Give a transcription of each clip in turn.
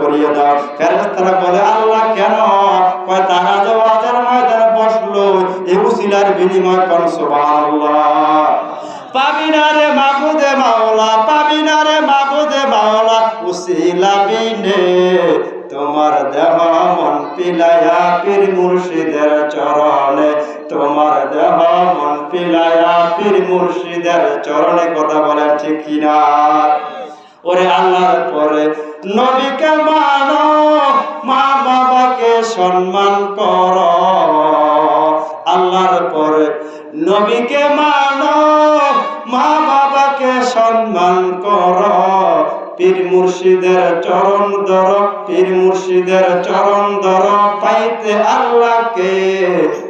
করিয়ে দাও। ফেরেশতারা বলে আল্লাহ কেন? কয় তারা যে ওয়াজের ময়দানে বসলো এই উসিলার বিনিময় কোন সুবহানাল্লাহ। পাবি না রে মাবুদে মাওলা, পাবি না রে মাবুদে মাওলা উসিলা বিনে তোমার দেহ মন পিলায়া পীর মুর্শিদের চরণে, তোমার দেহ মন পিলায়া পীর মুর্শিদের চরণে। কথা বলেন ঠিক কিনা? ওরে আল্লাহর পরে নবীকে মানো, মা বাবাকে সম্মান করো। আল্লাহর পরে নবীকে মানো, মা বাবাকে সম্মান করো। পীর মুর্শিদের চরণ ধর, পীর মুর্শিদের চরণ ধর, পাইতে আল্লাহকে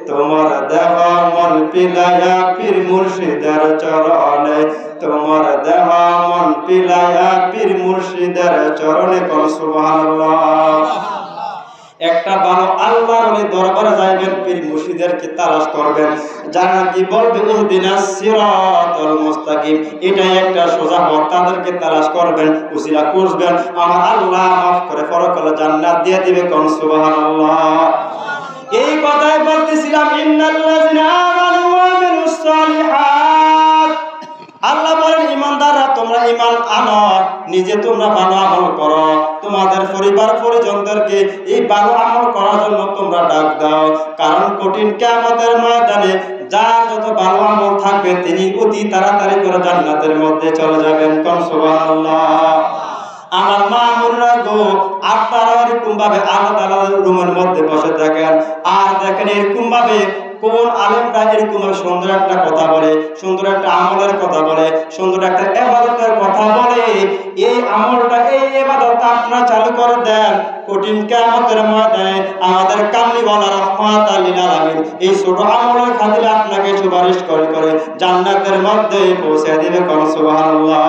তোমার দেহ মন পিলায়া পীর মুর্শিদের চরণে, তোমার দেহ মন পিলায়া পীর মুর্শিদের চরণে। কোন সুবহানাল্লাহ। একটা ভালো আল্লাহর ওলি দরবারে যাইবেন, পীর মুর্শিদেরকে তালাশ করবেন, যারা নাকি বলবে ইহদিনাস সিরাতাল মুস্তাকিম, এটাই একটা সোজা পথ, তাদেরকে তালাশ করবেন, উসিলা খুঁজবেন, আমার আল্লাহ মাফ করে পরকালে জান্নাত দিয়ে দিবে। কোন সুবহানাল্লাহ। এই কথাই বলতেছিলাম, ইন্নাল্লাযিনা আমানু ওয়া আমিলুস সালিহাত। আল্লাহ বলেন ঈমানদাররা তোমরা ঈমান আনো, নিজে তোমরা ভালো আমল করো, তোমাদের পরিবার পরিজনদেরকে এই ভালো আমল করার জন্য তোমরা ডাক দাও। কারণ কঠিন কিয়ামতের ময়দানে যার যত ভালো আমল থাকবে তিনি অতি তাড়াতাড়ি করে জান্নাতের মধ্যে চলে যাবেন। কোন সুবহানাল্লাহ। আমার মা মুন্না গো, আপনারা এরকম ভাবে আলাদা আলাদা রুমের মধ্যে বসে থাকেন, আর দেখেন এরকম ভাবে কোন আলেমটা এরকম সুন্দর একটা কথা বলে, সুন্দর একটা আমলের কথা বলে, সুন্দর একটা ইবাদতের কথা বলে, এই আমলটা এই ইবাদতটা আপনারা চালু করে দেন, কঠিন কিয়ামতের ময়দানে আমাদের কামলিওয়ালা রাহমাতাল লিল আলামিন এই ছোট আমলের খাতিরে আপনাকে সুপারিশ করে জান্নাতের মধ্যে পৌঁছে দিবে। কোন সুবহানাল্লাহ।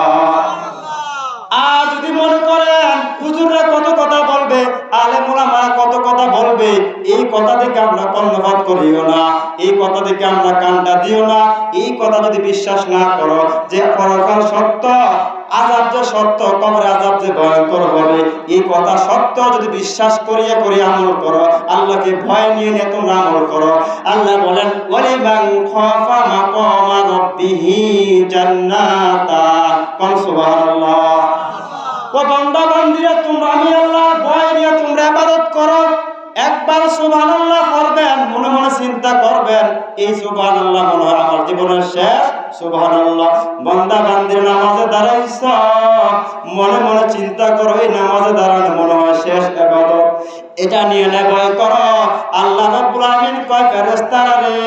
আর যদি মনে করেন হুজুররা কত কথা বলবে, আলেম ওলামারা কত কথা বলবে, এই কথা থেকে আমরা কর্ণপাত করিও না, এই কথা থেকে আমরা কানটা দিও না। এই কথা যদি বিশ্বাস না করো যে পরকাল সত্য, আযাব যে সত্য, কবরে আযাব যে ভয়ঙ্কর হবে, এই কথা সত্য যদি বিশ্বাস করিয়ে আমল করো, আল্লাহকে ভয় নিয়ে তোমরা আমল করো। আল্লাহ বলেন ওয়ালিমান খাফা মাকামা রাব্বিহি জান্নাতান। কোন সুবহানাল্লাহ। ও বান্দা বান্দীরা, তোমরা আমি আল্লাহর ভয় নিয়ে তোমরা ইবাদত করো। একবার সুবহানাল্লাহ পড়বেন, মনে মনে চিন্তা করবেন এই সুবহানাল্লাহ মনে হয় আমার জীবনের শেষ সুবহানাল্লাহ। বান্দা বান্দীর নামাজে দাঁড়াইছ, মনে মনে চিন্তা করো এই নামাজে দাঁড়ানো মনে হয় শেষ ইবাদত। এটা নিয়ে ভয় করো। আল্লাহ রাব্বুল আলামিন কয় ফেরেশতারা রে,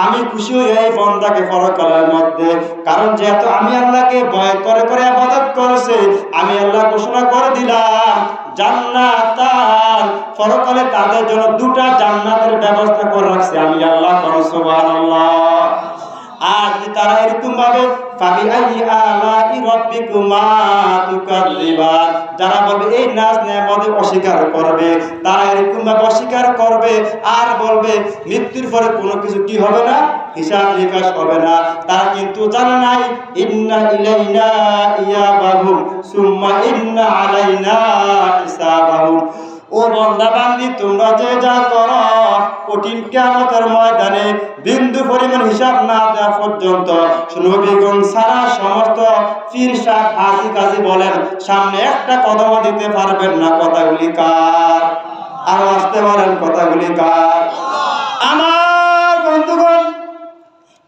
আমি খুশি হই এই বান্দাকে পরকালের মধ্যে, কারণ যেহেতু আমি আল্লাহকে ভয় করে ইবাদত করেছে, আমি আল্লাহ ঘোষণা করে দিলাম জান্নাতান, পরকালে তাদের জন্য দুটা জান্নাতের ব্যবস্থা করে রাখছি আমি আল্লাহ। কোন সুবহানাল্লাহ। আর তারা এরকম ভাবে ফাবি আইয়ি আলাই রাব্বিকুমা তুকাযিবান, যারা বলবে এই নাজ নেয়ামত অস্বীকার করবে, তারা এরকম ভাবে অস্বীকার করবে আর বলবে মৃত্যুর পরে কোনো কিছু কি হবে না, হিসাব নিকাশ হবে না। তারা কিন্তু জানে নাই ইন্না ইলাইনা ইয়াবাহুম সুম্মা ইন্না আলাইনা হিসাবাহুম। ও বান্দা বান্দি, তোমরা যে যা করো কঠিন কিয়ামতের ময়দানে বিন্দু পরিমাণ হিসাব না দেওয়া পর্যন্ত, নবীগণ সারা সমস্ত পীর সাহেব হাজি কাজী বলেন সামনে একটা কদম দিতে পারবেন না। কথাগুলি কার? আর আসতে পারেন কথাগুলি কার? আমার বন্ধুগণ,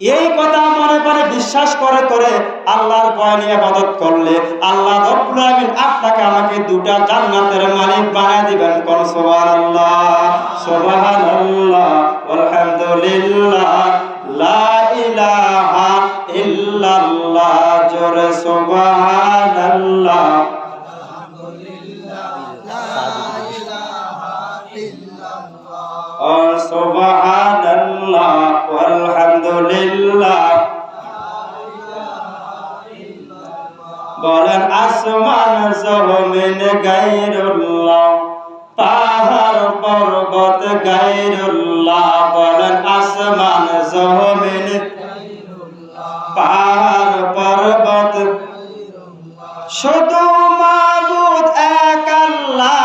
এই কথা মনে মনে বিশ্বাস করে আল্লাহর ভয় নিয়ে ইবাদত করলে আল্লাহ রাব্বুল আলামিন আপনাকে আমাকে দুটা জান্নাতের মালিক বানায় দিবেন। কোন সুবহানাল্লাহ। সুবহানাল্লাহ আলহামদুলিল্লাহ লা ইলাহা ইল্লাল্লাহ, জোরে সুবহানাল্লাহ সুবহানাল্লাহ আলহামদুলিল্লাহ। বলেন আসমান জমিন গায়রুল্লাহ, পাহাড় পর্বত গায়রুল্লাহ। বলেন আসমান জমিন পাহাড় পর্বত, শুধু মাবুদ এক আল্লাহ।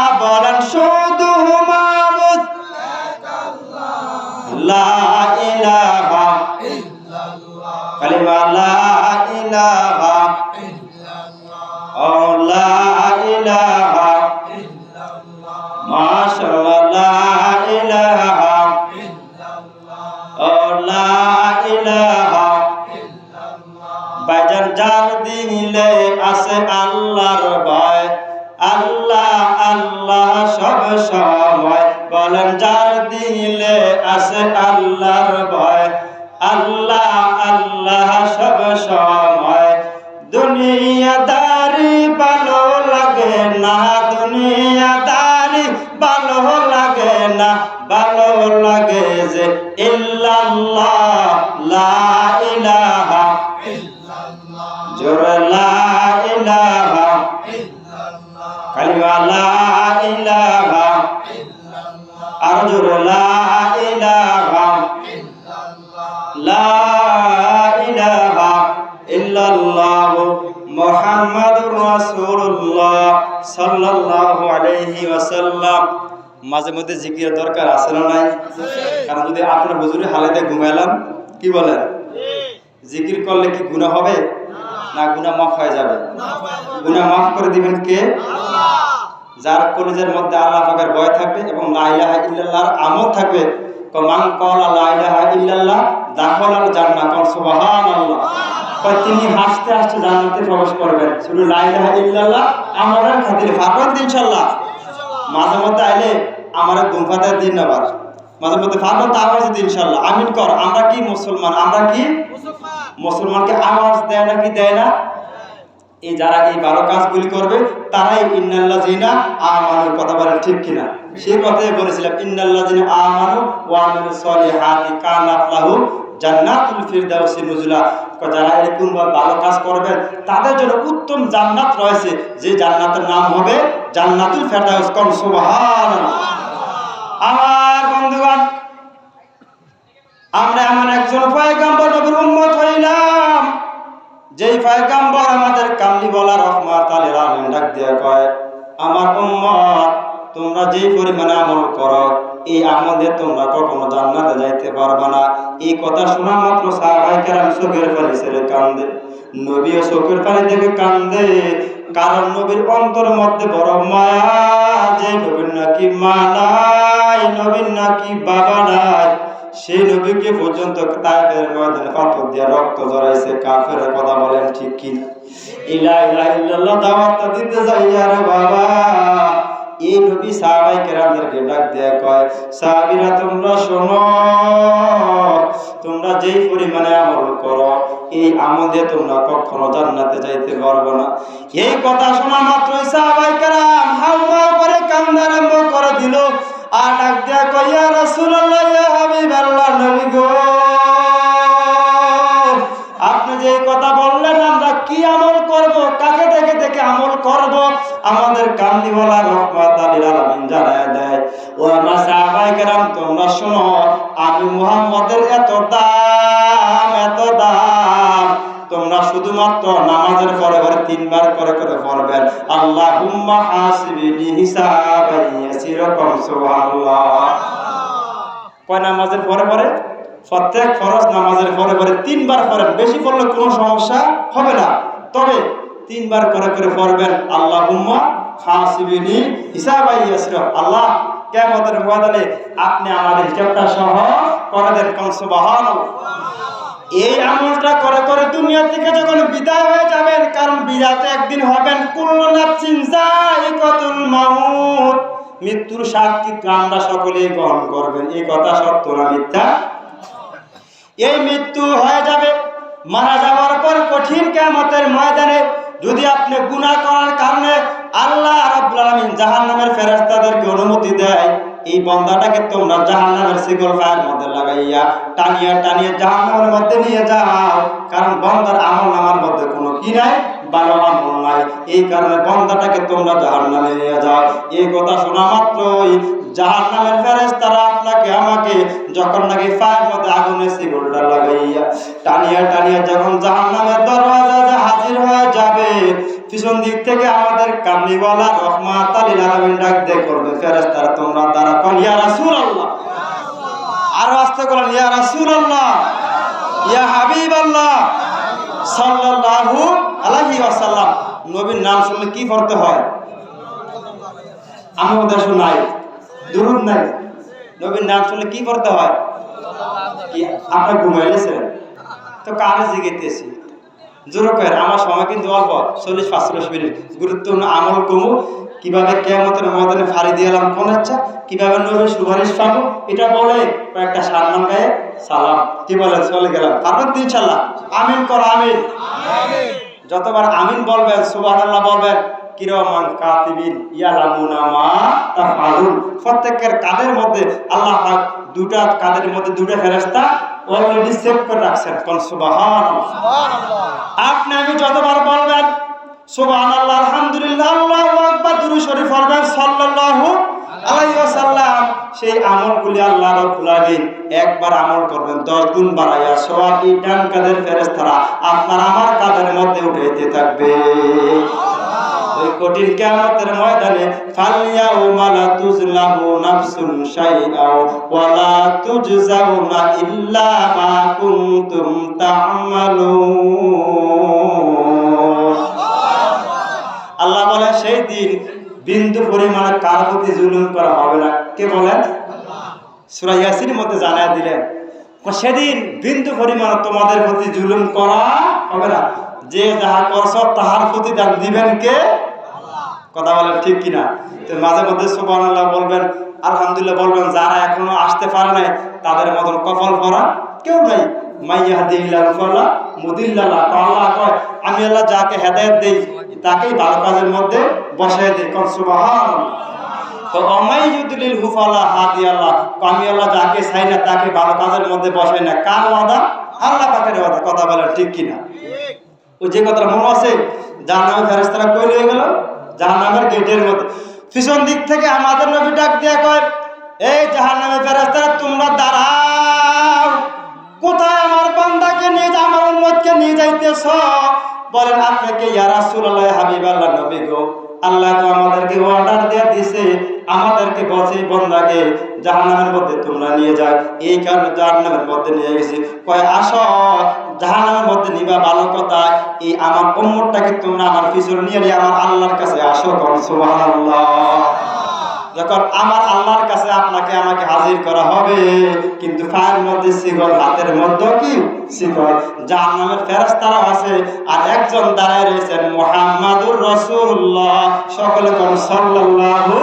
আল্লাহ আল্লাহ সব সময় বলেন যার দিলে আছে আল্লাহর ভয় আল্লাহ আল্লাহ সব সময় দুনিয়াদারি ভালো লাগে না দুনিয়াদারি ভালো লাগে না ভালো লাগে যে ইল্লাল্লাহ লা ইলাহা ইল্লাল্লাহ জোরে লা ইলাহা ইল্লাল্লাহ কালিমা লা ইলাহা ইল্লাল্লাহ আর জোরে লা ইলাহা ইল্লাল্লাহ লা ইলাহা ইল্লাল্লাহ মুহাম্মাদুর রাসূলুল্লাহ সাল্লাল্লাহু আলাইহি ওয়াসাল্লাম। মাঝে মধ্যে জিকিরের দরকার আছে না নাই? কারণ যদি আপনার হুজুরে হালাতে ঘুমাইলাম কি বলেন জিকির করলে কি গুনাহ হবে না গুনাহ মাফ হয়ে যাবে? গুনাহ মাফ করে দিবেন কে? আল্লাহ। যার কলিজার মধ্যে আল্লাহ পাকের ভয় থাকবে এবং লা ইলাহা ইল্লাল্লাহর আমল থাকবে মান ক্বালা লা ইলাহা ইল্লাল্লাহ দাখালাল জান্নাহ সুবহানাল্লাহ তিনি হাসতে হাসতে জান্নাতে প্রবেশ করবেন শুধু লা ইলাহা ইল্লাল্লাহ আমাদের খাতিরে পারবেন ইনশাআল্লাহ। মাঝে মধ্যে আইলে আমারে গুমফাতে দিন আবার মাঝে মধ্যে পারবেন তা আওয়াজ দিন ইনশাআল্লাহ আমিন কর। আমরা কি মুসলমান? আমরা কি মুসলমানকে আওয়াজ দেয় না কি দেয় না? এই যারা এই ভালো কাজগুলি করবে তারাই ইন্নাল্লাযিনা আমানু কথা বলেন ঠিক কিনা? সেই কথাই বলেছিলাম ইন্নাল্লাযিনা আমানু ওয়া আমিলুস সলিহাতি কানাত লাহু জান্নাতুল ফিরদাউসি নুজুলা। যারা এরকম ভালো কাজ করবেন তাদের জন্য উত্তম জান্নাত রয়েছে যে জান্নাতের নাম হবে জান্নাতুল ফিরদাউস। কোন সুবহানাল্লাহ। আমার বন্ধুগণ আমরা এমন একজন পয়গম্বর নবীর উম্মত হইলাম যেই পয়গম্বর আমাদের কামলিওয়ালা রহমাতুল লিল আলামিন ডাক দিয়ে কয় আমার উম্মত তোমরা যেই পরিমাণে আমল করো এই আমলে তোমরা কখনো জান্নাতে যাইতে পারবে না। এই কথা শোনা মাত্র সাহাবায়ে কেরাম চোখের পানি ছেড়ে কান্দে, নবীও চোখের পানি দেখে কান্দে। কারণ নবীর অন্তর মধ্যে বড় মায়া যে নবীর নাকি মা নাই নবীর নাকি বাবা নাই সেই নবীকে পর্যন্ত তায়েফের ময়দানে পাথর দিয়ে রক্ত ঝরাইছে। কাফের কথা বলেন ঠিক কি? লা ইলাহা ইল্লাল্লাহ দাওয়াত দিতে যাইয়া রে বাবা এই নবী সাহাবায়ে কেরামদেরকে ডাক দিয়ে কয় সাহাবীরা তোমরা শোনো তোমরা যেই পরিমাণে আমল করো এই আমল দিয়ে তোমরা কখনো জান্নাতে যাইতে পারবে না। এই কথা শোনা মাত্রই সাহাবায়ে কেরাম হাওমাও করে কান্না আরম্ভ করে দিল আর ডাক দিয়ে কয় ইয়া রাসূলুল্লাহ ইয়া হাবিবাল্লাহ নবী গো আপনি যে কথা বললেন আমরা কি আমল করব কাকে দেখে দেখে আমল করব আমাদের কামলিওয়ালা রহমাতুল লিল আলামিন জানায় দেয় ও আমার সাহাবায়ে কেরাম তোমরা শোনো আমি মুহাম্মদের এত দাম তোমরা শুধুমাত্র নামাজের পরে পরে তিনবার করে করে পড়বেন আল্লাহুম্মা হাসিবিনি হিসাবান ইয়াসিরা সুবহানাল্লাহ। কয় নামাজের পরে পরে? প্রত্যেক ফরজ নামাজের পরে পরে তিনবার পড়েন। বেশি পড়লে কোনো সমস্যা হবে না, তবে তিনবার করে করে পড়বেন আল্লাহুম্মা হাসিবিনি হিসাবান ইয়াসিরা। আল্লাহ কিয়ামতের ময়দানে আপনি আমাদের হিসাবটা সহজ করে দেন। কোন সুবহানাল্লাহ। এই আমলটা করে করে দুনিয়া থেকে যখন বিদায় হয়ে যাবেন কারণ বিদায়তে একদিন হবেন কুল্লু নাফসিন যায়িকাতুল মাউত মৃত্যুর স্বাদ কিন্তু আমরা সকলেই গ্রহণ করবেন। এই কথা সত্য না মিথ্যা? এই মৃত্যু হয়ে যাবে মারা যাওয়ার পর কঠিন কিয়ামতের ময়দানে যদি আপনি গুনাহ করার কারণে আল্লাহ রাব্বুল আলামিন জাহান্নামের ফেরেশতাদেরকে অনুমতি দেয় এই বান্দাটাকে তোমরা জাহান্নামের শিকল পায়ের মধ্যে লাগাইয়া টানিয়া টানিয়া জাহান্নামের মধ্যে নিয়ে যাও। কারণ বান্দার আমলনামার মধ্যে কোনো কি নাই? ভালো আমল নাই। এই কারণে বান্দাটাকে তোমরা জাহান্নামে নিয়ে যাও। এই কথা শোনা মাত্রই জাহান্নামের ফেরেশতারা আপনাকে আমাকে যখন নাকি পায়ের মধ্যে আগুনের শিকলটা লাগাইয়া টানিয়া টানিয়া যখন জাহান্নামের দরওয়াজায় হাজির হয়ে যাবে পিছন দিক থেকে আমাদের কামলিওয়ালা রহমাতুল লিল আলামিন ডাক দিয়ে করবে ফেরেশতারা তোমরা দাঁড়াও ইয়া রাসূলুল্লাহ। আর আস্তে বলেন ইয়া রাসূলুল্লাহ ইয়া হাবিবাল্লাহ সাল্লাল্লাহু আলাইহি ওয়াসাল্লাম। নবীর নাম শুনলে কি পড়তে হয়? আমি ওদের শুনাই দুরূদ নাই। নবীর নাম শুনলে কি পড়তে হয়? কি আপনি ঘুমাইলেছেন তো কারে জিগাইতেছি জোরে করেন। আমার সময় কিন্তু অল্প 40-45 মিনিট। গুরুত্বপূর্ণ আমল কমু কিভাবে কিয়ামতের ময়দানে ফাড়ি দিয়ে এলাম কোন ইচ্ছা, কিভাবে নবীর সুপারিশ পাবো, এটা বলে কয়েকটা সালমান গায়ে সালাম কি বলেন চলে গেলাম। পারবেন তো ইনশাল্লাহ? আমিন কর আমিন। যতবার আমিন বলবেন সুবহানাল্লাহ বলবেন কিরামান কাতিবিন ইয়ালামুনা মা তাফআলুন। প্রত্যেকের কাঁধের মধ্যে আল্লাহ পাক দুটা কাঁধের মধ্যে দুটো ফেরেশতা অলরেডি সেভ করে রাখছেন। কোন সুবহানাল্লাহ। আপনি আমি যতবার বলবেন সুবহানাল্লাহ আলহামদুলিল্লাহ আল্লাহু আকবার দুরূদ শরীফ পড়বেন সাল্লাল্লাহু আলাইহি ওয়াসাল্লাম, সেই আমলগুলি আল্লাহ রাব্বুল আলামিন একবার আমল করবেন 10 গুণ বাড়াইয়া সওয়াবি ডান কাঁধের ফেরেশতারা আপনার আমার কাঁধের মধ্যে উঠাইতে থাকবে। ওই কঠিন কিয়ামতের ময়দানে ফালিয়াউমা লা তুজলামু নাফসুন শাইআ ওয়া লা তুজজাউনা ইল্লা মা কুনতুম তা'মালুন। আল্লাহ বলে সেই দিন বিন্দু পরিমাণে কার প্রতি জুলুম করা হবে না। কে বলেন? সূরা ইয়াসিনের মধ্যে জানায় দিলেন সেদিন বিন্দু পরিমাণে তোমাদের প্রতি জুলুম করা হবে না। যে যাহা করছো তাহার প্রতিদান দিবেন কে? কথা বলেন ঠিক কিনা? তো মাঝে মধ্যে সুবহানাল্লাহ বলবেন আলহামদুলিল্লাহ বলবেন, যারা এখনো আসতে পারে নাই তাদের মতন কপাল ভরা কেউ নাই। মাইয়াহদিল্লাহু ফালা মুদিল্লা লাহু। আল্লাহ কয় আমি আল্লাহ যাকে হেদায়েত দেই তাকেই ভালো কাজের মধ্যে বসায় দেই। কোন সুবহানাল্লাহ। তো অমাইয়ুদলিল হুফালা হাদিয়াল্লাহ, আমি আল্লাহ যাকে চাই না তাকে ভালো কাজের মধ্যে বসাই না। কার ওয়াদা? আল্লাহ পাকের ওয়াদা। কথা বলেন ঠিক কিনা? ওই যে কথাটা মনে আছে জাহান্নামের ফেরেশতারা কই লয়ে গেল জাহান্নামের গেটের মধ্যে, পিছন দিক থেকে আমাদের নবী ডাক দিয়া কয় এই জাহান্নামের ফেরেশতারা তোমরা দাঁড়াও, কোথায় আমার বান্দাকে নিয়ে আমার উম্মতকে নিয়ে যাইতেছ? বলেন আপনাকে ইয়া রাসূলুল্লাহ হাবিবাল্লাহ নবী গো, আল্লাহ তো আমাদেরকে অর্ডার দিয়ে দিয়েছে, আমাদেরকে বলছে বান্দাকে জাহান্নামের মধ্যে তোমরা নিয়ে যাও, এই কারণে জাহান্নামের মধ্যে নিয়ে গেছি। কয় আসো জাহান্নামের মধ্যে নিবা ভালো কথা, এই আমার উম্মতটাকে তোমরা আমার পিছনে নিয়ে আমার আল্লাহর কাছে আসো। কোন সুবহানাল্লাহ। যখন আমার আল্লাহর কাছে আপনাকে আমাকে হাজির করা হবে, কিন্তু পায়ের মধ্যে শিকল, হাতের মধ্যে কি শিকল। জাহান্নামের ফেরেশতারা আছে আর একজন দাঁড়ায় রয়েছেন মুহাম্মাদুর রাসূলুল্লাহ। সকলে কোন সাল্লাল্লাহু।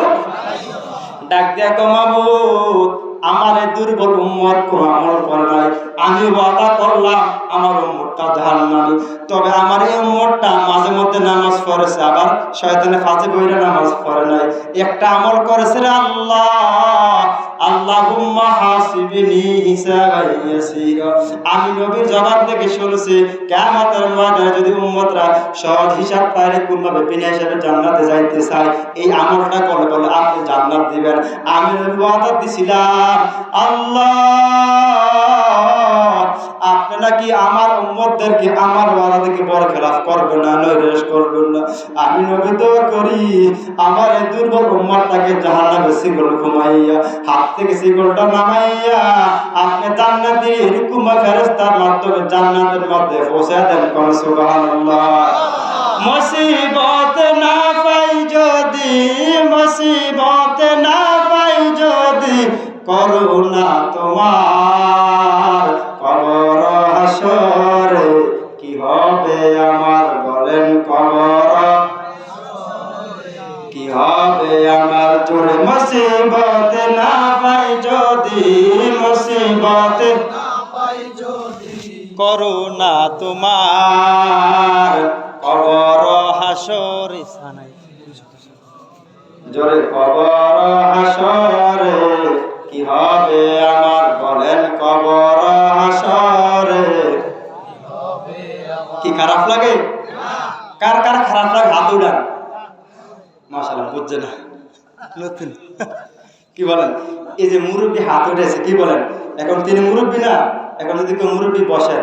ডাক দিয়া কো মাবুদ আমার এই দুর্বল উম্মত কোন আমল করে নাই, আমি ওয়াদা করলাম আমার উম্মতটা জাহান্নামী, তবে আমার এই উম্মতটা মাঝে মধ্যে নামাজ পড়েছে, আবার শয়তানে ফাঁসে বইরা নামাজ পড়ে নাই, একটা আমল করেছে রে আল্লাহ, আল্লাহুম্মা হাসিবনি হিসাবান ইয়াসীরা। আমি নবীর জবান থেকে শুনেছি কিয়ামতের ময়দানে যদি উম্মতরা সহজ হিসাব পায় কোনভাবে বিনা হিসাবে জান্নাতে যাইতে চায়, এই আমলটা করলে বলে আপনি জান্নাত দিবেন। আমি নবী ওয়াদা দিছিলাম আল্লাহ আপনি নাকি আমার উম্মতদেরকে আমার ওয়াদা থেকে বড় খেলাফ করবেন না, নৈরাশ করবেন না। আমি নবী দোয়া করি আমার এই দুর্বল উম্মতটাকে জাহান্নামে শিকল ঘুমাইয়া, হাত থেকে শিকলটা নামাইয়া আপনি জান্নাতের হুকুমে ফেরেশতার মাধ্যমে জান্নাতের মধ্যে পৌঁছে দেন। কোন সুবহানাল্লাহ। মুসিবত না পাই যদি, মুসিবত না পাই যদি করুণা তোমার, কবর হাসরে কি হবে আমার বলেন, কবর কি হবে আমার জোরে। মুসিবত না পাই যদি, মুসিবত না পাই যদি করুণা তোমার, কবর হাসরে জোরে কবর হাসরে কি হবে আমার বলেন, কবর হাসরে কি খারাপ লাগে? কার কার খারাপ লাগে হাত উঠান। মাশাআল্লাহ বুঝছে না নতুন কি বলেন? এই যে মুরব্বী হাত উঠেছে কি বলেন? এখন তিনি মুরব্বী না, এখন যদি কেউ মুরব্বী বসেন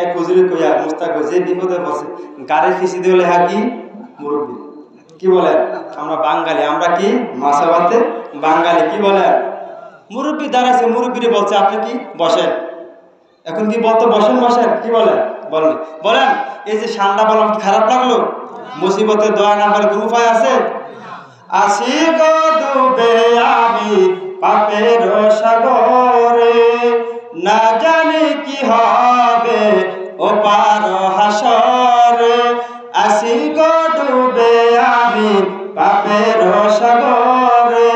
এক হুজুরে কইয়া মুস্তাক যে বিপদে বসে গাড়ির ফিসি দিয়ে লেখা কি মুরব্বী। কি বলেন? আমরা বাঙালি, আমরা কি মাসাবাতে বাঙালি। কি বলেন? মুরব্বী দাঁড়াচ্ছে, মুরব্বীরে বলছে আপনি কি বসেন। এখন কি বলতো বসেন বসেন, কি বলেন? বলেন বলেন। এই যে ঠান্ডা বললাম কি খারাপ লাগলো? মুসিবতে দোয়া না করে কোনো উপায় আছে? আসি গো ডুবে আমি পাপের সাগরে, না জানি কি হবে ও পার হাসরে। আসি গো ডুবে আমি পাপের সাগরে,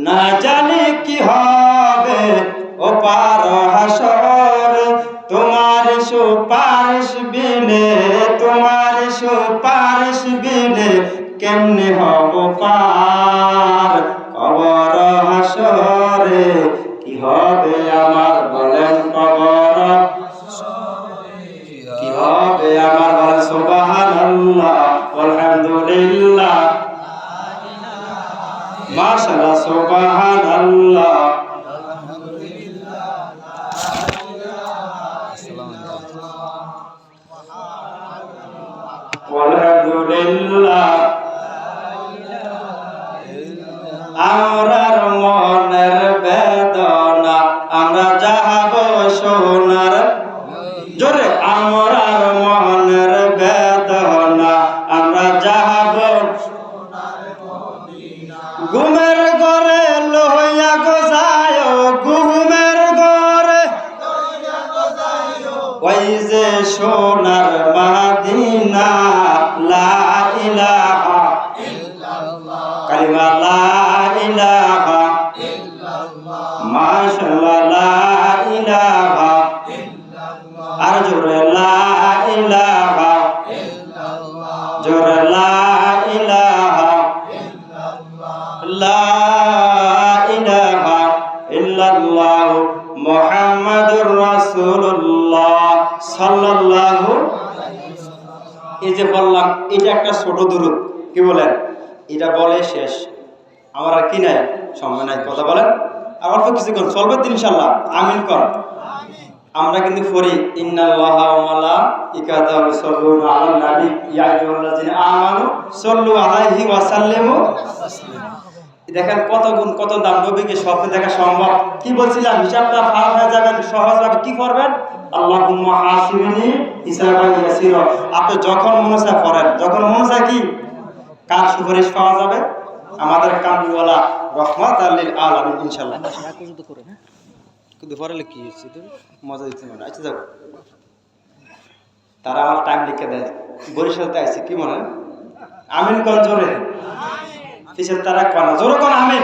না জানি কি হবে ও পার হাসরে। তোমার সুপারিশ বিনে, তোমার সুপারিশ বিনে কেমনে হব পার কবর হাসরে। কি হবে আমার বলেন কবর, কি হবে আমার বলেন সুবহানাল্লাহ আলহামদুলিল্লাহ মাশাআল্লাহ সুবহানাল্লাহ। আলহামদুলিল্লাহ। আমরার মনের বেদনা আমরা যাহাব সোনার, জোরে আমরার মনের বেদনা আমরা যাহাব ঘুমের ঘরে লইয়া গোজায়, ঘুমের ঘরে ওই যে সোনার মাদিনা। লা ইলাহা ইল্লাল্লাহ কালিমা লা ইলাহা ইল্লাল্লাহ মাশাআল্লাহ লা ইলাহা ইল্লাল্লাহ। আর জোরে লা ইলাহা ইল্লাল্লাহ, জোরে লা ইলাহা ইল্লাল্লাহ, লা ইলাহা ইল্লাল্লাহ মুহাম্মাদুর রাসূলুল্লাহ সাল্লাল্লাহু। এই যে বললাম এটা একটা ছোট দুরূদ, কি বলেন? এটা বলে শেষ, আমার আর কি নাই, সময় নাই, কথা বলেন। আর অল্প কিছুক্ষণ চলবে তো ইনশাআল্লাহ। আমিন কর। আমরা কিন্তু পড়ি ইন্নাল্লাহা ওয়া মালাইকাতাহু ইউসাল্লুনা আলান নবী ইয়া আইয়ুহাল্লাযিনা আমানু সাল্লু আলাইহি ওয়া সাল্লিমু তাসলিমা। দেখেন কত গুণ কত দাম, নবীকে স্বপ্নে দেখা সম্ভব। কি বলছিলাম, হিসাবটা পার হয়ে যাবেন সহজভাবে। কি করবেন? আল্লাহুম্মা হাসিবনি হিসাবান ইয়াসীরা। আপনি যখন মনে চায় পড়েন, যখন মনে চায় কি কার সুপারিশ পাওয়া যাবে? আমাদের কামলিওয়ালা রহমাতাল লিল আলামিন ইনশাআল্লাহ। কিন্তু পড়ালে কি হচ্ছে, তো মজা দিতে মনে। আচ্ছা যাও, তারা আমার টাইম লিখে দেয়। বরিশালতে আইছে, কি মনে? আমিন কোন জোরে, পিছের তারা কোন জোরে কোন আমিন।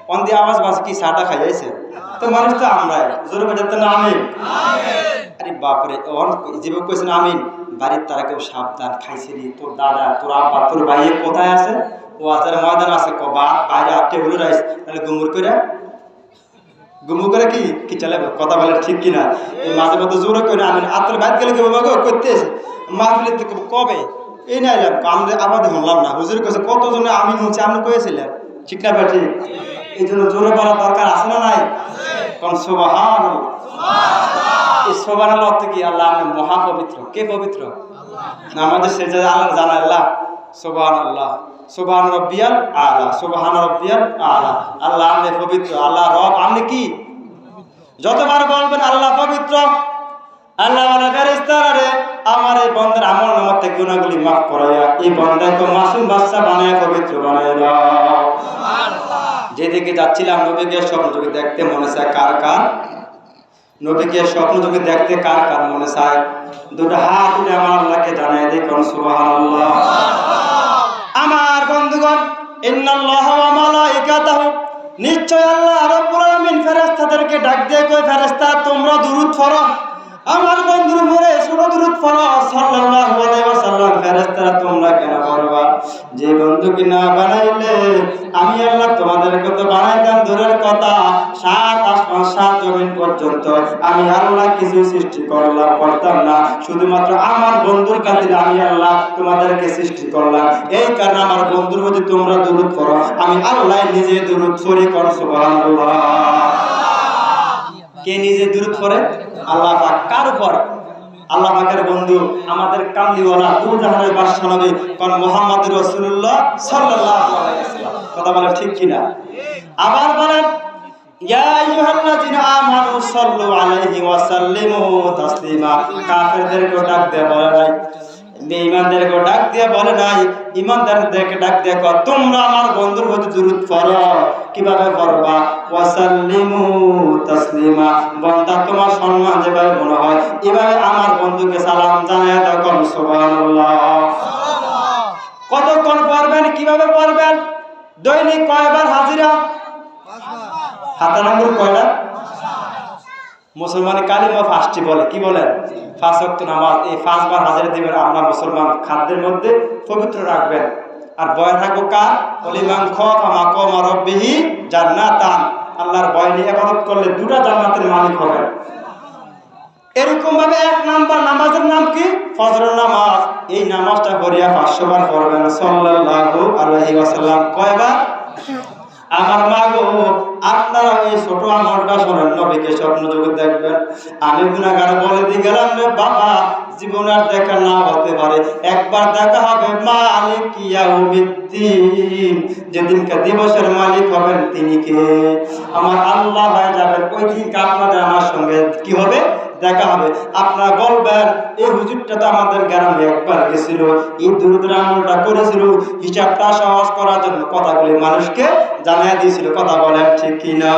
কোন দিয়ে আওয়াজ বাজে কি সাটা খাইছে তো মানুষ তো আমরা জোরে বাজাতে না আমিন। আরে বাপরে, ওর জীবক কইছেন আমিন। বাড়ির তারা কেউ সাবধান, খাইছিলি তোর দাদা তোর আব্বা তোর ভাই কোথায় আছে? ও আচার ময়দান আছে, কবাত বাইরে টেবিলে রাইস, তাহলে গুমুর করে গুমু করে কি কি চলে কথা বলে ঠিক কিনা। এই মাঝে মধ্যে জোরে করে আমিন। আত্মার বাইর গেলে কেউ বাবা করতে এসে মাহফিলের থেকে কবে এই না এলাম আমাদের আবার শুনলাম না। হুজুর কাছে কতজনে আমিন হচ্ছে, আপনি কয়েছিলেন ঠিক না ব্যাটি? এই জন্য জোরে বলার দরকার আছে না নাই? কোন সুবহানাল্লাহ। এই সুবহানাল্লাহ অর্থ কি? আল্লাহ আপনি মহাপবিত্র। কে পবিত্র? আমাদের সে যে আল্লাহ জানা আল্লাহ সুবহানাল্লাহ, সুবহান রাব্বিয়াল আলা, সুবহান রাব্বিয়াল আলা। আল্লাহ আপনি পবিত্র, আল্লাহ রব আপনি কি? যতবার বলবেন আল্লাহ পবিত্র, আল্লাহ বলে ফেরেশতারা রে আমার এই বন্দার আমল নামা থেকে গুনাহগুলি মাফ করায়া এই বন্দাকে মাসুম বাচ্চা বানায়া পবিত্র বানায়া দাও। সুবহানাল্লাহ। যেদিকে যাচ্ছিলাম নবীকে স্বপ্ন যোগে দেখতে মনে চায় কার কার? নবীকে স্বপ্ন যোগে দেখতে কার কার মনে চায়? দুটো হাত তুলে আমার আল্লাহকে জানায় দেখুন সুবহানাল্লাহ। আমার বন্ধুগণ, ইন্নাল্লাহা ওয়া মালাইকাতাহু, নিশ্চয় আল্লাহ রাব্বুল আলামিন ফেরেশতাদেরকে ডাক দিয়ে কই, ফেরেশতা তোমরা দুরূদ পড়ো আমার বন্ধুর উপরে, ছোট দুরূদ পড়ো সাল্লাল্লাহু আলাইহি ওয়াসাল্লাম। ফেরেশতারা তোমরা কেন পড়বা? যে বন্ধুকে না বানাইলে আমি আল্লাহ তোমাদেরকে তো বানাইতাম দূরের কথা, 7 আসমান 7 জমিন পর্যন্ত আমি আল্লাহ কিছু সৃষ্টি করতাম না। শুধুমাত্র আমার বন্ধুর কাছে আমি আল্লাহ তোমাদেরকে সৃষ্টি করলাম। এই কারণে আমার বন্ধুর প্রতি তোমরা দুরূদ পড়ো, আমি আল্লাহ নিজে দুরূদ পড়ি। কর সুবহানাল্লাহ। কে নিজে দুরূদ পড়ে? আল্লাহ পাক। কার উপর? আল্লাহ পাকের বন্ধু আমাদের কামলিওয়ালা দুজাহানের বাদশা নবী কোন মুহাম্মদুর রাসূলুল্লাহ সাল্লাল্লাহু আলাইহি ওয়াসাল্লাম। কথা বলে ঠিক কিনা? আবার বলেন ইয়া আইয়ুহাল্লাযিনা আমানু সাল্লু আলাইহি ওয়া সাল্লিমু তাসলিমা। কাফেরদেরকে ডাক দিয়ে বলে নাই, বেঈমানদেরকে ডাক দিয়ে বলে নাই, ঈমানদারদেরকে ডাক দিয়ে কর তোমরা আমার বন্ধুর প্রতি দুরূদ পড়ো। কিভাবে পড়বা? ওয়া সাল্লিমু তাসলিমা। বান্দা তোমার সম্মান যেভাবে মনে হয় এভাবে আমার বন্ধুকে সালাম জানায় দাও। সুবহানাল্লাহ। কতক্ষণ পড়বেন? কিভাবে পড়বেন? দৈনিক কয়বার হাজিরা? হাতের আঙ্গুল কয়টা? মুসলমানের কালিমা ফার্স্টটি বলে, কি বলেন? 5 ওয়াক্ত নামাজ, এই 5 বার হাজিরা দিবেন। আমরা মুসলমান খাদ্যের মধ্যে পবিত্র রাখবেন। আর ভয় থাকবো কার? ওলিমান খাফা মাকামা রাব্বিহি জান্নাতান, আল্লাহর ভয় নিয়ে ইবাদত করলে 2টা জান্নাতের মালিক হবেন। এরকম ভাবে 1 নাম্বার নামাজের নাম কি? ফজরের নামাজ। এই নামাজটা পড়িয়া 500 বার পড়বেন সাল্লাল্লাহু আলাইহি ওয়াসাল্লাম। কয়বার? আমার মা গো, আপনারা এই ছোট আমলটা শোনেন, নবীকে স্বপ্ন জগৎ দেখবেন। আমি গুনাহগার বলে দিয়ে গেলাম, রে বাবা, জীবনে আর দেখা না হতে পারে, একবার দেখা হবে মালিক ইয়াউমিদ্দিন, যেদিনকে দিবসের মালিক হবেন তিনি কে? আমার আল্লাহ হয়ে যাবেন। ওই দিন আপনাদের আমার সঙ্গে কি হবে? দেখা হবে। আপনারা বলবেন, এই হুজুরটা তো আমাদের গ্রামে একবার গেছিল, এই দুরুদের আমলটা করেছিল, হিসাবটা সহজ করার জন্য কথাগুলি মানুষকে জানাই দিয়েছিল। কথা বলেন ঠিক কিনা?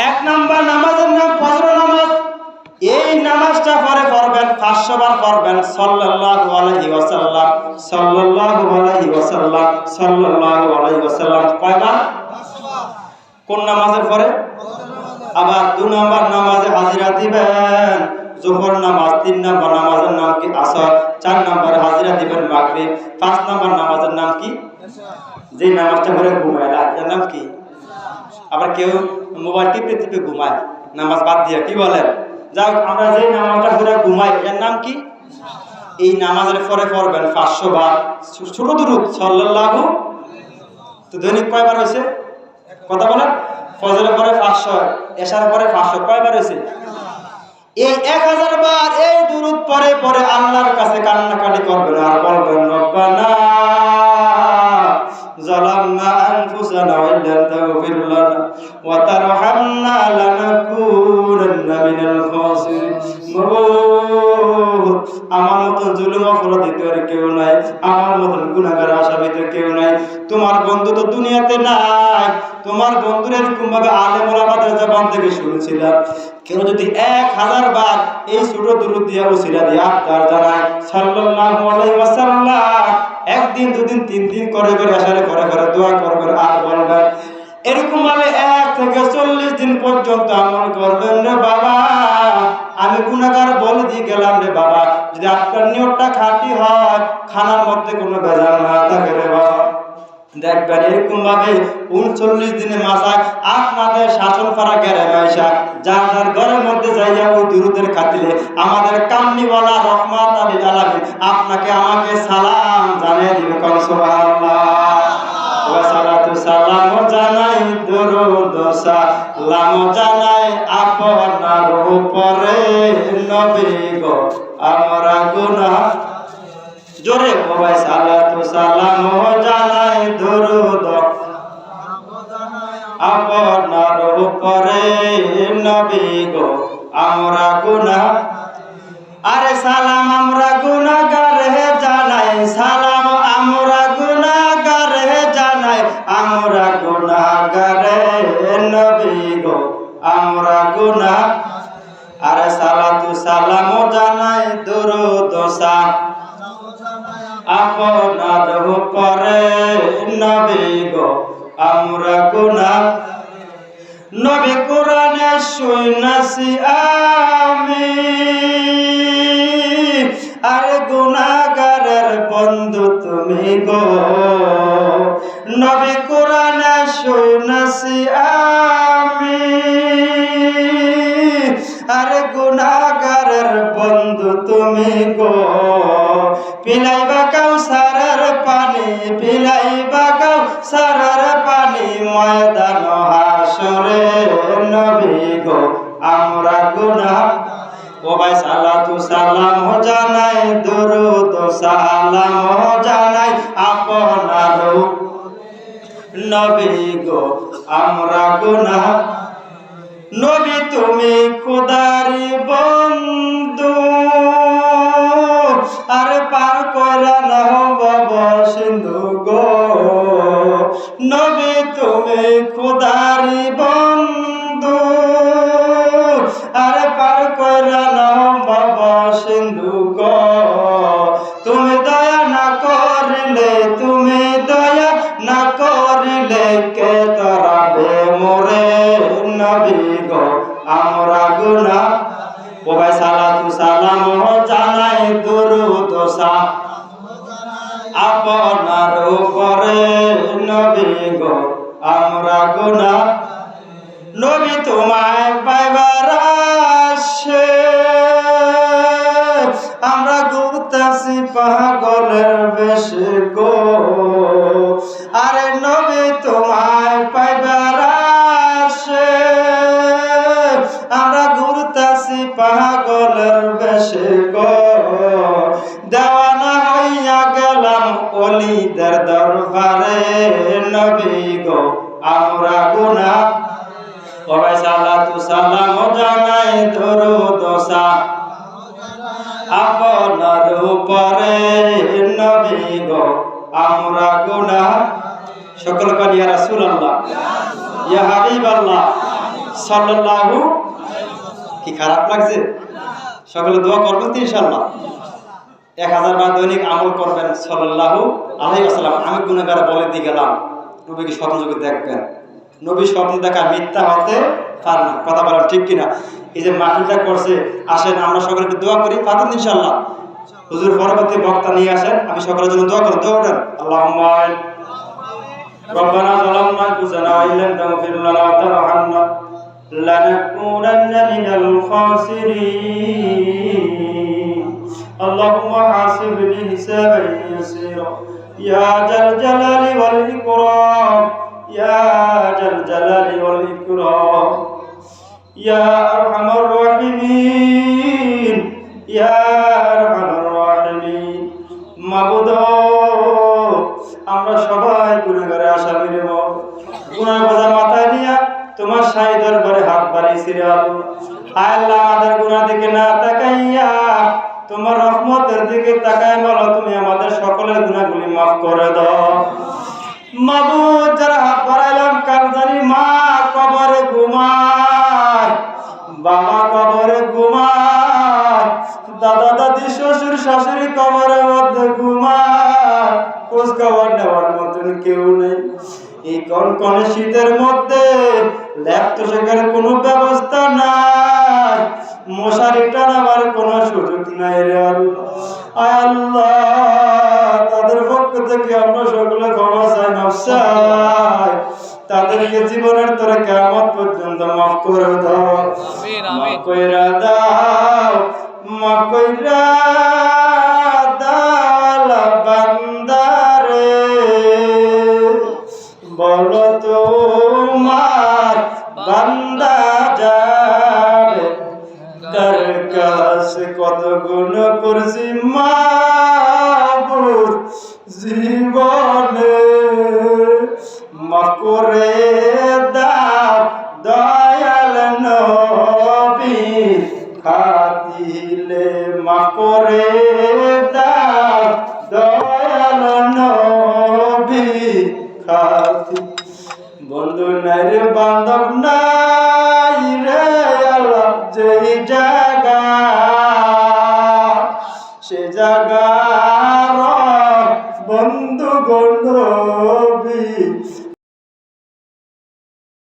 1 নাম্বার নামাজের নাম ফজর নামাজ। এই নামাজটা পরে পড়বেন, 500 বার পড়বেন সাল্লাল্লাহু আলাইহি ওয়াসাল্লাম, সাল্লাল্লাহু আলাইহি ওয়াসাল্লাম, সাল্লাল্লাহু আলাইহি ওয়াসাল্লাম। কয়বার? 500 বার। কোন নামাজের পরে? আবার 2 নাম্বার নামাজে হাজিরা দিবেন যোহর নামাজ। 3 নাম্বার নামাজের নাম কি? আসর। 4 নাম্বারে হাজিরা দিবেন মাগরিব। 5 নাম্বার নামাজের নাম কি? যে নামাজটা পড়ে ঘুমায় এর নাম কি? আবার কেউ মোবাইল টিপে টিপে ঘুমায় নামাজ বাদ দিয়ে, কি বলেন? যাও, আমরা যে নামাজটা পড়ে ঘুমাই এর নাম কি? এই নামাজের পরে পড়বেন 500 বার ছোট দুরূদ সাল্লাল্লাহু। তো দৈনিক কয়বার হইছে? কথা বলেন। ফজরের পরে 500, এশার পরে 500, কয়বার হইছে? এই 1000 বার এই দুরূদ পরে পরে আল্লাহর কাছে কান্নাকাটি করবেন আর বলবেন, রব্বানা যালামনা আনফুসানা ওয়া ইল্লাম তাগফির লানা ওয়া তারহামনা লানাকুনান্না মিনাল খাসিরিন। আমার মতন জুলুম অপরাধী তো আর কেউ নাই, আমার মতন গুনাহগার আসামি তো কেউ নাই। তোমার বন্ধু তো দুনিয়াতে নাই। তোমার বন্ধুর এরকম ভাবে আলেম ওলামাদের জবান থেকে শুনেছিলাম, কেউ যদি 1000 বার এই ছোট দুরূদ দিয়া ওসিলা দিয়া আবদার জানায় সাল্লাল্লাহু আলাইহি ওয়াসাল্লাম, 1 দিন 2 দিন 3 দিন করে করে আসারে করে করে দোয়া করবেন আর বলবেন, এরকম ভাবে 1 থেকে 40 দিন পর্যন্ত আমল করবেন। রে বাবা, আমি গুনাহগার বলে দিয়ে গেলাম, রে বাবা, যদি আপনার নিয়তটা খাঁটি হয়, খানার মধ্যে কোনো ভেজাল না থাকে, রে বাবা, দেখবেন এরকম ভাবে 39 দিনের মাথায় আপনাদের শাসন করা গ্রামে আইসা যার যার ঘরের মধ্যে যাইয়া ওই দুরূদের খাতিরে আমাদের কামনিওয়ালা রহমাত আলী আলামিন আপনাকে আমাকে সালাম জানিয়ে দিবে। কোন সুবহানাল্লাহ। ওয়া সালাতু সালাম জানাই, দরুদ সালাম জানাই আপনার উপরে নবী গো, আমরা গুনাহ জোরে সবাই সালাতু সালাম জানাই, দরুদ আপনার উপরে নবী গো, আমরা গুনাহ। আরে সালাম আমরা গুনাহগার হে জানাই, সালাম আমরা গুনাহগার হে জানাই, আমরা গুনাহগার নবী গো, আমরা গুনাহ। আরে সালাতু সালাম জানাই, দরুদ আপনার উপরে নবী গো, আমরা গুনাহ। নবী কোরআনে শুনাছি আমি, আরে গুনাহগারের বন্ধু তুমি গো। নবী কোরআনে শুনাছি আমি, আরে গুনাহগারের বন্ধু তুমি গো। পিলাইবা কাউসারের পানি, পিলাইবা কাউসারের পানি ময়দান হাসরে নবী গো, আমরা গুনাহ। ও ভাই সালাতু সালাম জানাই, দরুদ সালাম জানাই আপনার নবী গো, আমরা গুনাহ। নবী তুমি খোদারি বন্ধু, আরে পার কইরা না হব সিন্ধু গো। নবী তুমি খোদারি বন্ধু, আরে পার কইরা না হব সিন্ধু গো। তুমি দয়া না করিলে, তুমি দয়া না হইলে কে তারাবে মোরে নবী গো আমরা গুনাহ ও ভাই সালাতু সালাম জানাই দুরূদ আপনার উপরে নবী গো আমরা গুনাহ নবী তোমায় পাইবার আসে আমরা ঘুরতেছি পাগলের বেশে গো আরে নবী তোমায় পাইবার আসে আমরা ঘুরতেছি পাগলের বেশে গো দেওয়ানা হইয়া গেলাম ওলিদের দরবারে নবী গো আমরা গুনাহ ওই সালাতু সালাম জানাই দরুদ আপনার উপরে নবী গো আমরা গুনাহ সকল করি ইয়া রাসূলুল্লাহ ইয়া হাবিবাল্লাহ সাল্লাল্লাহু কি খারাপ লাগছে সকলে দোয়া করবেন তো ইনশাআল্লাহ 1000 বার দৈনিক আমল করবেন সাল্লাল্লাহু আলাইহি ওয়াসাল্লাম আমি গুনাহগার বলে দিয়ে গেলাম নবীকে স্বপ্ন যোগে দেখবেন নবী স্বপ্ন দেখা মিথ্যা হতে পারে না কথা বলা ঠিক কিনা এই যে মাহফিলটা করছে আসেন আমরা সকলে দোয়া করি পাবেন ইনশাআল্লাহ হুজুর পরবর্তী বক্তা নিয়ে আসেন আমি সকলের জন্য দোয়া করি দোয়া করেন আল্লাহুম্মা রব্বানা যালামনা আনফুসানা ওয়া ইল্লাম তাগফির লানা ওয়া তারহামনা লানাকুনান্না মিনাল খাসিরিন আল্লাহুম্মা হাসিবনি হিসাবান ইয়াসীরা ইয়া জাল জালালি ওয়াল ইকরাম ইয়া জাল জালালি ওয়াল ইকরাম ইয়া আরহামার রাহিমিন ইয়া আরহামার রাহিমিন মাবুদ আমরা সবাই গুনাহগারে আসামি রে গুনাহ বোঝা মাথায় নিয়া তোমার শাহী দরবারে হাত বাড়াইছি রে আল্লাহ আমাদের গুনাহ দিকে না তাকাইয়া তোমার রহমতের দিকে তাকায় বলো তুমি আমাদের সকলের গুনাহগুলি মাফ করে দাও মাবুদ যারা হাত বাড়াইলাম কার জানি মা কবরে ঘুমায় বাবা কবরে ঘুমায় দাদা দাদি শ্বশুর শাশুড়ি কবরের মধ্যে ঘুমায় খোঁজ খবর নেওয়ার মতন কেউ নেই এই কনকনে শীতের মধ্যে ল্যাপটপের কোনো ব্যবস্থা নাই মশারি টানাবার কোনো সুযোগ নাই রে আল্লাহ তাদের পক্ষ থেকে আমরা সকলে ক্ষমা চাই মাফ চাই তাদেরকে জীবনের তোরা কিয়ামত পর্যন্ত মাফ করে দাও মাফ কইরা দাও মাফ কইরা দাও বান্দারে বলো তোমার বান্দা যাবে কার কাছে কত গুণ করছি মাবুদ জীবনে মাফ করে দাও দয়াল নবী খাতিলে মাফ করে দাও দয়াল নবী খাতি বন্ধু নাই রে বান্ধব নাই রে আল্লাহ যেই জায়গা সে জায়গা বন্ধু গণ্ডবী